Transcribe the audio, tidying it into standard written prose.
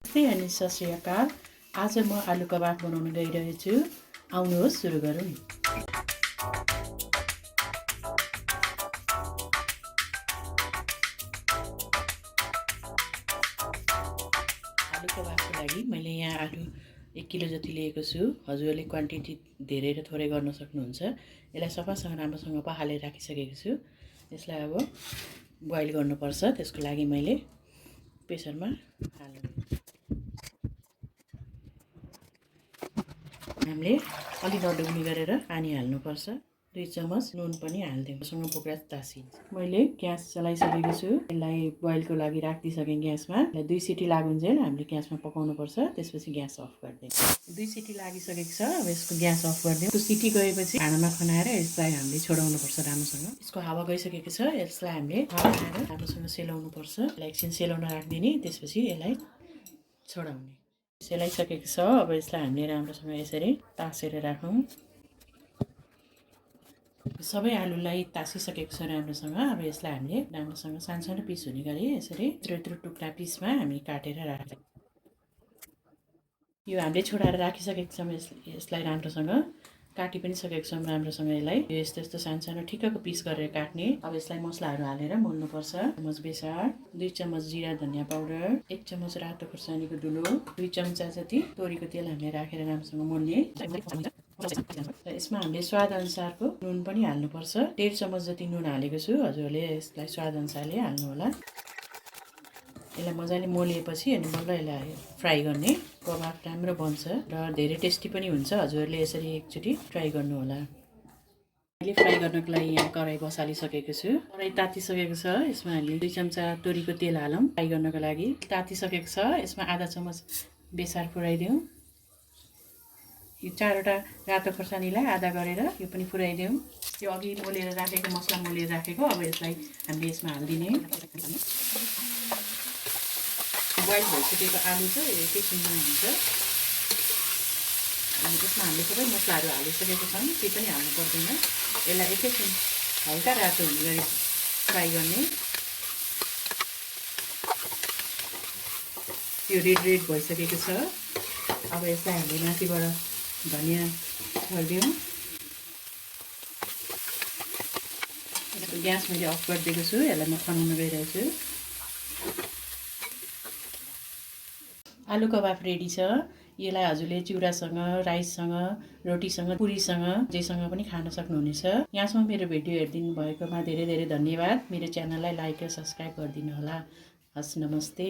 नमस्ते अनि सत श्री अकाल। आज म आलु कबाब बनाउन गइरहेछु। आउनुहोस् सुरु गरौँ। आलु कबाबको लागि मैले यहाँ आलु 1 किलो जति लिएको छु। हजुरले क्वान्टिटी धेरै र थोरै गर्न सक्नुहुन्छ। यसलाई सफासँग राम्रोसँग पखालेर राखिसकेको छु। यसलाई अब बोइल गर्नुपर्छ। त्यसको लागि मैले प्रेसरमा हाल्नु। हामीले अलि नडुब्ने गरेर पानी हाल्नुपर्छ। 2 चम्मच नुन पनि हाल्दिउँ। सँग बोक्रा तासिन्छ। मैले ग्यास चलाइसकेको छु। यसलाई बोइलको लागि राखिदिसकेँ ग्यासमा। यसलाई 2 सिटी लागुन्जेल हामीले ग्यासमा पकाउनुपर्छ। त्यसपछि ग्यास अफ गरिदिउँ। 2 सिटी लागिसकेको छ। अब यसको ग्यास अफ गरिदिउँ। त्यो सिटी गएपछि भाँडामा खनाएर यसलाई हामीले छोडाउनुपर्छ राम्रोसँग। यसको हावा गइसकेको छ। यसलाई हामीले हावा खाएर राम्रोसँग सेलाउनुपर्छ। यसलाई एकछिन सेलाउन राख्दिने। त्यसपछि यसलाई छोडाउने। सेलाइसकेको छ। अब यसलाई हामीले राम्रोसँग यसरी तासेर राखौँ। सबै आलुलाई तासिसकेको छ राम्रोसँग। अब यसलाई हामीले राम्रोसँग सानो सानो पिस हुने गरी यसरी यत्रो टुक्रा पिसमा हामी काटेर राख्छौँ। यो हामीले छोडाएर राखिसकेको छौँ। यसलाई राम्रोसँग काटि पनि सकेको छौँ राम्रोसँग। यसलाई यस्तो यस्तो सानो सानो ठिक्कको पिस गरेर काट्ने। अब यसलाई मसलाहरू हालेर मोल्नुपर्छ। 1 चम्मच बेसार, 2 चम्मच जिरा धनियाँ पाउडर, 1 चम्मच रातो खुर्सानीको धुलो, 2 चम्चा जति तोरीको तेल हामीले राखेर राम्रोसँग मोल्ने। यसमा हामीले स्वाद अनुसारको नुन पनि हाल्नुपर्छ। 1.5 चम्मच जति नुन हालेको छु। हजुरले यसलाई स्वाद अनुसारले हाल्नु होला। यसलाई मजाले मोलिएपछि अनि बल्ल यसलाई फ्राई गर्ने। कबाब राम्रो बन्छ र धेरै टेस्टी पनि हुन्छ। हजुरले यसरी एकचोटि ट्राई गर्नु होला। मैले फ्राई गर्नको लागि यहाँ कराई बसालिसकेको छु। कराई तातिसकेको छ। यसमा हामीले 2 चम्चा तोरीको तेल हालौँ फ्राई गर्नको लागि। तातिसकेको छ। यसमा आधा चम्मच बेसार पुऱ्याइदिउँ। यो 4वटा रातो खुर्सानीलाई आधा गरेर यो पनि पुऱ्याइदिउँ। यो अघि मोलेर राखेको मसला मोलेर राखेको अब यसलाई हामीले यसमा हालिदिने। बोइल भइसकेको आलु छ यो एकैछिनमा हुन्छ। अनि यसमा हामीले सबै मसलाहरू हालिसकेको छौँ। केही पनि हाल्नु पर्दैन। यसलाई एकैछिन हल्का रातो हुने गरी फ्राई गर्ने। यो रेड भइसकेको छ। अब यसलाई हामीले माथिबाट धनियाँ छरिदिउँ। ग्यास मैले अफ गरिदिएको छु। यसलाई म खनाउन गइरहेको छु। आलु कबाब रेडी छ। यसलाई हजुरले चिउरासँग, राइससँग, रोटीसँग, पुरीसँग जेसँग पनि खान सक्नुहुनेछ। यहाँसम्म मेरो भिडियो हेरिदिनु भएकोमा धेरै धेरै धन्यवाद। मेरो च्यानललाई लाइक र सब्स्क्राइब गरिदिनु होला। हस्, नमस्ते।